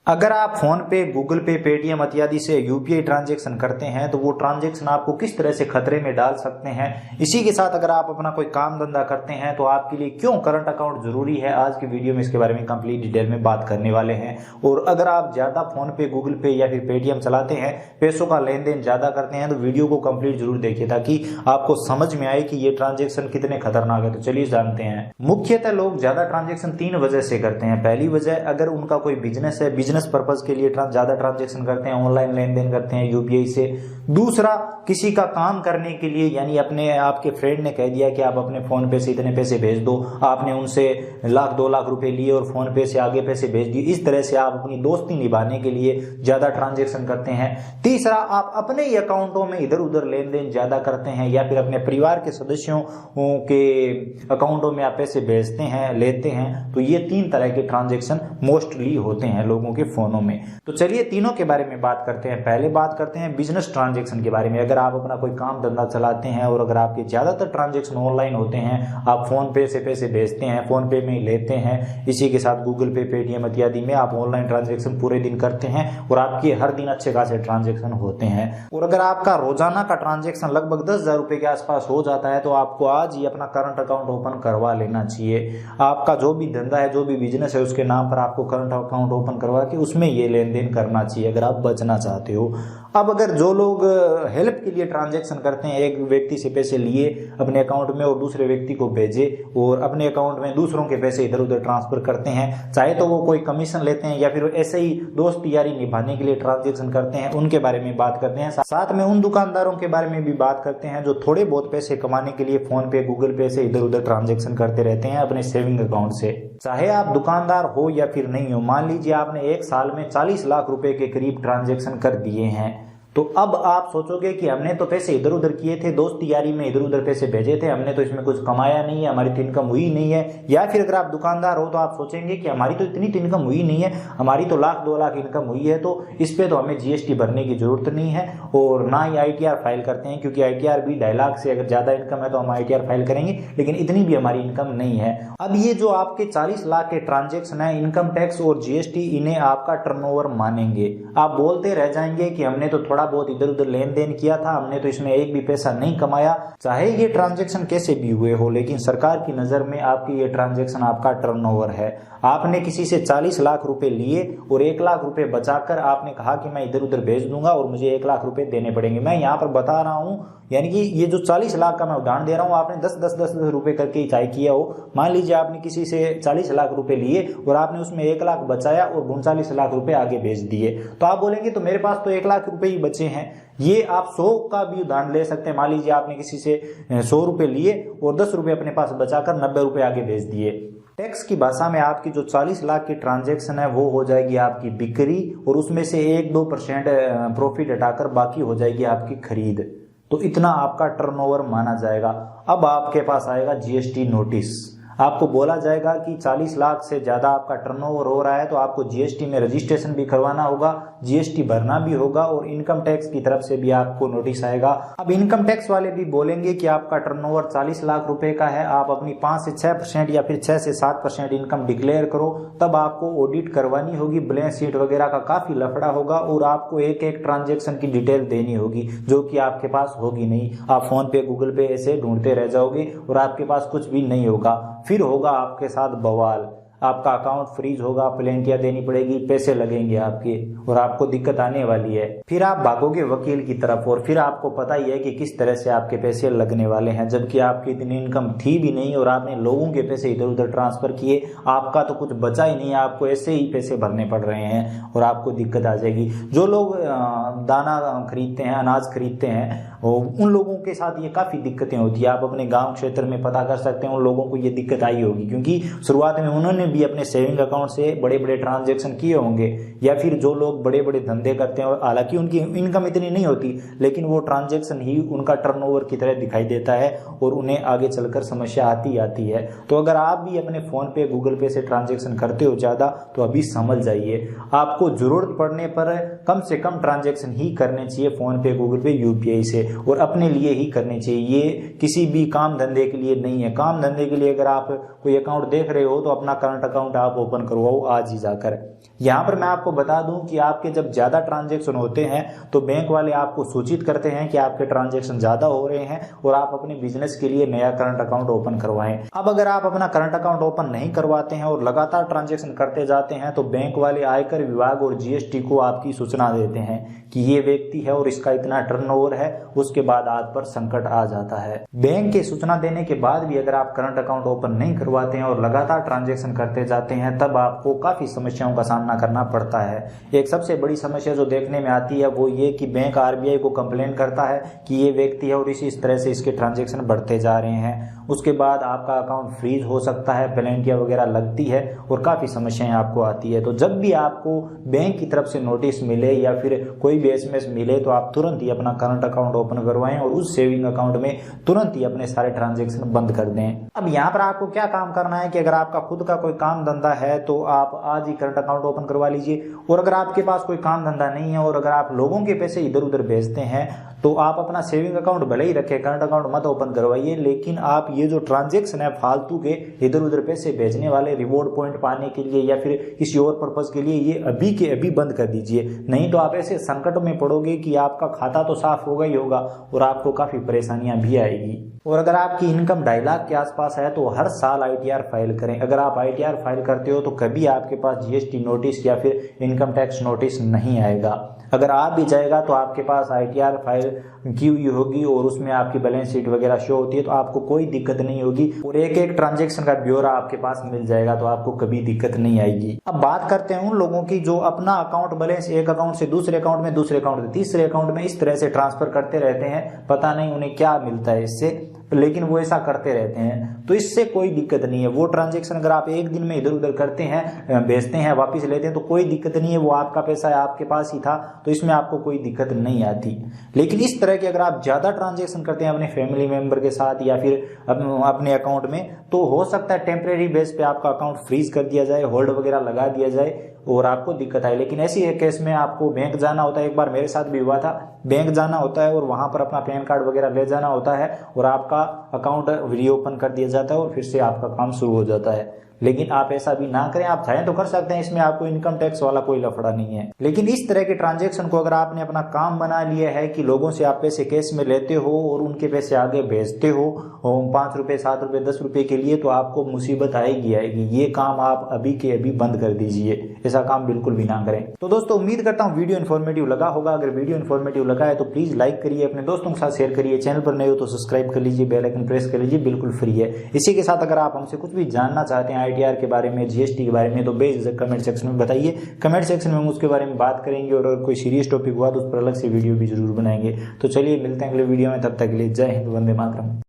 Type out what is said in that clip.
अगर आप फोन पे, गूगल पे, पेटीएम इत्यादि से यूपीआई ट्रांजैक्शन करते हैं तो वो ट्रांजैक्शन आपको किस तरह से खतरे में डाल सकते हैं। इसी के साथ अगर आप अपना कोई काम धंधा करते हैं तो आपके लिए क्यों करंट अकाउंट जरूरी है, आज की वीडियो में इसके बारे में कंप्लीट डिटेल में बात करने वाले हैं। और अगर आप ज्यादा फोन पे, गूगल पे या फिर पेटीएम चलाते हैं, पैसों का लेन देन ज्यादा करते हैं, तो वीडियो को कंप्लीट जरूर देखिए ताकि आपको समझ में आए कि ये ट्रांजेक्शन कितने खतरनाक है। तो चलिए जानते हैं। मुख्यतः लोग ज्यादा ट्रांजेक्शन 3 वजह से करते हैं। पहली वजह, अगर उनका कोई बिजनेस है, बिजनेस पर्पज के लिए ज्यादा ट्रांजैक्शन करते हैं, ऑनलाइन लेन देन करते हैं यूपीआई से। दूसरा, किसी का काम करने के लिए, यानी अपने आपके फ्रेंड ने कह दिया कि आप अपने फोन पे से इतने पैसे भेज दो, आपने उनसे 1-2 लाख रुपए लिए और फोन पे से आगे पैसे भेज दिए। इस तरह से आप अपनी दोस्ती निभाने के लिए ज्यादा ट्रांजैक्शन करते हैं। तीसरा, आप अपने ही अकाउंटों में इधर उधर लेन देन ज्यादा करते हैं या फिर अपने परिवार के सदस्यों के अकाउंटों में आप पैसे भेजते हैं, लेते हैं। तो ये 3 तरह के ट्रांजैक्शन मोस्टली होते हैं लोगों के फोनों में। तो चलिए तीनों के बारे में बात करते हैं। पहले बात करते हैं बिजनेस ट्रांजैक्शन के बारे में। अगर आप अपना कोई काम धंधा चलाते हैं और अगर आपके ज्यादातर ट्रांजैक्शन ऑनलाइन होते हैं, आप फोन पे से पैसे भेजते हैं, फोन पे में ही लेते हैं, इसी के साथ गूगल पे, पेटीएम इत्यादि में आप ऑनलाइन ट्रांजैक्शन पूरे दिन करते हैं और आपके हर दिन अच्छे खासे ट्रांजैक्शन होते हैं। और अगर आपका रोजाना का ट्रांजैक्शन लगभग 10,000 रुपए के आसपास हो जाता है तो आपको आज ही अपना करंट अकाउंट ओपन करवा लेना चाहिए। आपका जो भी धंधा है, जो भी बिजनेस है, उसके नाम पर आपको करंट अकाउंट ओपन करवा के उसमें ये लेन देन करना चाहिए अगर आप बचना चाहते हो। अब अगर जो लोग हेल्प के लिए ट्रांजैक्शन करते हैं, एक व्यक्ति से पैसे लिए अपने अकाउंट में और दूसरे व्यक्ति को भेजे और अपने अकाउंट में दूसरों के पैसे इधर उधर ट्रांसफर करते हैं, चाहे तो वो कोई कमीशन लेते हैं या फिर ऐसे ही दोस्त यारी निभाने के लिए ट्रांजैक्शन करते हैं, उनके बारे में बात करते हैं। साथ में उन दुकानदारों के बारे में भी बात करते हैं जो थोड़े बहुत पैसे कमाने के लिए फोन पे, गूगल पे से इधर उधर ट्रांजैक्शन करते रहते हैं अपने सेविंग अकाउंट से। चाहे आप दुकानदार हो या फिर नहीं हो, मान लीजिए आपने एक साल में 40 लाख रुपए के करीब ट्रांजैक्शन कर दिए हैं, तो अब आप सोचोगे कि हमने तो पैसे इधर उधर किए थे, दोस्ती यारी में इधर उधर पैसे भेजे थे, हमने तो इसमें कुछ कमाया नहीं है, हमारी तो इनकम हुई नहीं है। या फिर अगर आप दुकानदार हो तो आप सोचेंगे कि हमारी तो इतनी इनकम हुई नहीं है, हमारी तो 1-2 लाख इनकम हुई है, तो इस पे तो हमें जीएसटी भरने की जरूरत नहीं है और ना ही आईटीआर फाइल करते हैं, क्योंकि आईटीआर भी 2.5 लाख से अगर ज्यादा इनकम है तो हम आईटीआर फाइल करेंगे, लेकिन इतनी भी हमारी इनकम नहीं है। अब ये जो आपके 40 लाख के ट्रांजेक्शन है, इनकम टैक्स और जीएसटी इन्हें आपका टर्नओवर मानेंगे। आप बोलते रह जाएंगे कि हमने तो थोड़ा बहुत इधर उधर लेन देन किया था, हमने तो इसमें एक भी पैसा नहीं कमाया। चाहे ये ट्रांजैक्शन कैसे भी हुए हो, लेकिन सरकार की नजर में आपकी ये ट्रांजैक्शन आपका टर्नओवर है। आपने किसी से 40 लाख रुपए लिए और 1 लाख रुपए बचाकर आपने कहा कि मैं इधर उधर भेज दूंगा और मुझे 1 लाख रुपए देने पड़ेंगे। मैं यहाँ पर बता रहा हूँ, यानी कि ये जो 40 लाख का मैं उदाहरण दे रहा हूँ, आपने 10-10 रुपए करके ही चाहे किया हो। मान लीजिए आपने किसी से 40 लाख रुपए लिए और आपने उसमें 1 लाख बचाया और 39 लाख रुपए आगे भेज दिए, तो आप बोलेंगे तो मेरे पास तो 1 लाख रुपए ही बचे हैं। ये आप 100 का भी उदाहरण ले सकते हैं। मान लीजिए आपने किसी से 100 रुपए लिए और 10 रुपए अपने पास बचाकर 90 रुपए आगे भेज दिए। टैक्स की भाषा में आपकी जो 40 लाख की ट्रांजैक्शन है वो हो जाएगी आपकी बिक्री और उसमें से 1-2% प्रॉफिट हटाकर बाकी हो जाएगी आपकी खरीद। तो इतना आपका टर्नओवर माना जाएगा। अब आपके पास आएगा जीएसटी नोटिस। आपको बोला जाएगा कि 40 लाख से ज्यादा आपका टर्नओवर हो रहा है तो आपको जीएसटी में रजिस्ट्रेशन भी करवाना होगा, जीएसटी भरना भी होगा और इनकम टैक्स की तरफ से भी आपको नोटिस आएगा। अब इनकम टैक्स वाले भी बोलेंगे कि आपका टर्नओवर 40 लाख रुपए का है, आप अपनी 5 से 6% या फिर 6 से 7% इनकम डिक्लेयर करो, तब आपको ऑडिट करवानी होगी, बैलेंस शीट वगैरह का काफी लफड़ा होगा और आपको एक एक ट्रांजेक्शन की डिटेल देनी होगी, जो कि आपके पास होगी नहीं। आप फोन पे, गूगल पे ऐसे ढूंढते रह जाओगे और आपके पास कुछ भी नहीं होगा। फिर होगा आपके साथ बवाल, आपका अकाउंट फ्रीज होगा, पेनल्टियां देनी पड़ेगी, पैसे लगेंगे आपके और आपको दिक्कत आने वाली है। फिर आप भागोगे वकील की तरफ और फिर आपको पता ही है कि किस तरह से आपके पैसे लगने वाले हैं, जबकि आपकी इतनी इनकम थी भी नहीं और आपने लोगों के पैसे इधर उधर ट्रांसफर किए, आपका तो कुछ बचा ही नहीं, आपको ऐसे ही पैसे भरने पड़ रहे हैं और आपको दिक्कत आ जाएगी। जो लोग दाना खरीदते हैं, अनाज खरीदते हैं, उन लोगों के साथ ये काफी दिक्कतें होती है। आप अपने गांव क्षेत्र में पता कर सकते हैं, उन लोगों को ये दिक्कत आई होगी क्योंकि शुरुआत में उन्होंने भी अपने सेविंग अकाउंट से बड़े बड़े ट्रांजैक्शन किए होंगे, या फिर जो लोग बड़े बड़े धंधे करते हैं और हालांकि उनकी इनकम इतनी नहीं होती, लेकिन वो ट्रांजैक्शन ही उनका टर्नओवर की तरह दिखाई देता है और उन्हें आगे चलकर समस्या आती है। तो अगर आप भी अपने फोन पे, गूगल पे से ट्रांजैक्शन करते हो ज्यादा, तो अभी समझ जाइए, आपको जरूरत पड़ने पर कम से कम ट्रांजैक्शन ही करने चाहिए फोन पे, गूगल पे, यूपीआई से, और अपने लिए ही करने चाहिए। ये किसी भी काम धंधे के लिए नहीं है। काम धंधे के लिए अगर आप कोई अकाउंट देख रहे हो तो अपना करंट अकाउंट आप ओपन करवाओ आज ही जाकर। यहाँ पर मैं आपको बता दूं कि आपके जब ज्यादा ट्रांजैक्शन होते हैं तो बैंक वाले आपको सूचित करते हैं कि आपके ट्रांजैक्शन ज्यादा हो रहे हैं और आप अपने बिजनेस के लिए नया करंट अकाउंट ओपन करवाएं। अब अगर आप अपना करंट अकाउंट ओपन नहीं करवाते हैं और लगातार ट्रांजैक्शन करते जाते हैं तो बैंक वाले आयकर विभाग और जीएसटी को आपकी सूचना देते हैं कि ये व्यक्ति है और इसका इतना टर्नओवर है, उसके बाद आप पर संकट आ जाता है। बैंक के सूचना देने के बाद भी अगर आप करंट अकाउंट ओपन नहीं करवाते हैं और लगातार ट्रांजैक्शन करते जाते हैं तब आपको काफी समस्याओं का सामना करना पड़ता है। एक सबसे बड़ी समस्या जो देखने में आती है वो ये कि बैंक आरबीआई को कंप्लेन करता है कि ये व्यक्ति है और इसी तरह से इसके ट्रांजैक्शन बढ़ते जा रहे हैं। उसके बाद आपका अकाउंट फ्रीज हो सकता है, पेनल्टियां वगैरह लगती है और काफी समस्याएं आपको आती है। तो जब भी आपको बैंक की तरफ से नोटिस मिले या फिर कोई भी एसएमएस मिले तो आप तुरंत ही अपना करंट अकाउंट ओपन करवाएं और उस सेविंग अकाउंट में तुरंत ही अपने सारे ट्रांजैक्शन बंद कर दें। अब यहाँ पर आपको क्या काम करना है कि अगर आपका खुद का कोई काम धंधा है तो आप आज ही करंट अकाउंट ओपन करवा लीजिए, और अगर आपके पास कोई काम धंधा नहीं है और अगर आप लोगों के पैसे इधर उधर भेजते हैं तो आप अपना सेविंग अकाउंट भले ही रखें, करंट अकाउंट मत ओपन करवाइए, लेकिन आप ये जो ट्रांजैक्शन है फालतू के इधर उधर पैसे भेजने वाले रिवॉर्ड पॉइंट पाने के लिए या फिर किसी और पर्पज के लिए, ये अभी के अभी बंद कर दीजिए। नहीं तो आप ऐसे संकट में पड़ोगे कि आपका खाता तो साफ होगा ही होगा और आपको काफी परेशानियां भी आएगी। और अगर आपकी इनकम 2.5 लाख के आसपास है तो हर साल आईटीआर फाइल करें। अगर आप आईटीआर फाइल करते हो तो कभी आपके पास जीएसटी नोटिस या फिर इनकम टैक्स नोटिस नहीं आएगा। अगर आ भी जाएगा तो आपके पास आईटीआर फाइल की हुई होगी और उसमें आपकी बैलेंस शीट वगैरह शो होती है तो आपको कोई दिक्कत नहीं होगी और एक एक ट्रांजैक्शन का ब्यौरा आपके पास मिल जाएगा तो आपको कभी दिक्कत नहीं आएगी। अब बात करते हैं उन लोगों की जो अपना अकाउंट बैलेंस एक अकाउंट से दूसरे अकाउंट में, दूसरे अकाउंट से तीसरे अकाउंट में इस तरह से ट्रांसफर करते रहते हैं। पता नहीं उन्हें क्या मिलता है इससे, लेकिन वो ऐसा करते रहते हैं। तो इससे कोई दिक्कत नहीं है। वो ट्रांजैक्शन अगर आप एक दिन में इधर उधर करते हैं, भेजते हैं, वापस लेते हैं तो कोई दिक्कत नहीं है, वो आपका पैसा है, आपके पास ही था, तो इसमें आपको कोई दिक्कत नहीं आती। लेकिन इस तरह के अगर आप ज्यादा ट्रांजैक्शन करते हैं अपने फैमिली मेंबर के साथ या फिर अपने अकाउंट में, तो हो सकता है टेम्परेरी बेस पे आपका अकाउंट फ्रीज कर दिया जाए, होल्ड वगैरह लगा दिया जाए और आपको दिक्कत आए। लेकिन ऐसी एक केस में आपको बैंक जाना होता है। एक बार मेरे साथ भी हुआ था, बैंक जाना होता है और वहां पर अपना पैन कार्ड वगैरह ले जाना होता है और आपका अकाउंट रीओपन कर दिया जाता है और फिर से आपका काम शुरू हो जाता है। लेकिन आप ऐसा भी ना करें। आप चाहें तो कर सकते हैं, इसमें आपको इनकम टैक्स वाला कोई लफड़ा नहीं है। लेकिन इस तरह के ट्रांजैक्शन को अगर आपने अपना काम बना लिया है कि लोगों से आप पैसे कैश में लेते हो और उनके पैसे आगे भेजते हो 5 रुपए 7 रुपए 10 रुपए के लिए, तो आपको मुसीबत आएगी। ये काम आप अभी के अभी बंद कर दीजिए। ऐसा काम बिल्कुल भी ना करें। तो दोस्तों उम्मीद करता हूँ वीडियो इन्फॉर्मेटिव लगा होगा। अगर वीडियो इन्फॉर्मेटिव लगा है तो प्लीज लाइक करिए, अपने दोस्तों के साथ शेयर करिए। चैनल पर नए हो तो सब्सक्राइब कर लीजिए, बेल आइकन प्रेस कर लीजिए, बिल्कुल फ्री है। इसी के साथ अगर आप हमसे कुछ भी जानना चाहते हैं आईटीआर के बारे में, जीएसटी के बारे में, तो बेझिझक कमेंट सेक्शन में बताइए। कमेंट सेक्शन में हम उसके बारे में बात करेंगे और अगर कोई सीरियस टॉपिक हुआ तो उस पर अलग से वीडियो भी जरूर बनाएंगे। तो चलिए मिलते हैं अगले वीडियो में, तब तक के लिए जय हिंद, वंदे मातरम।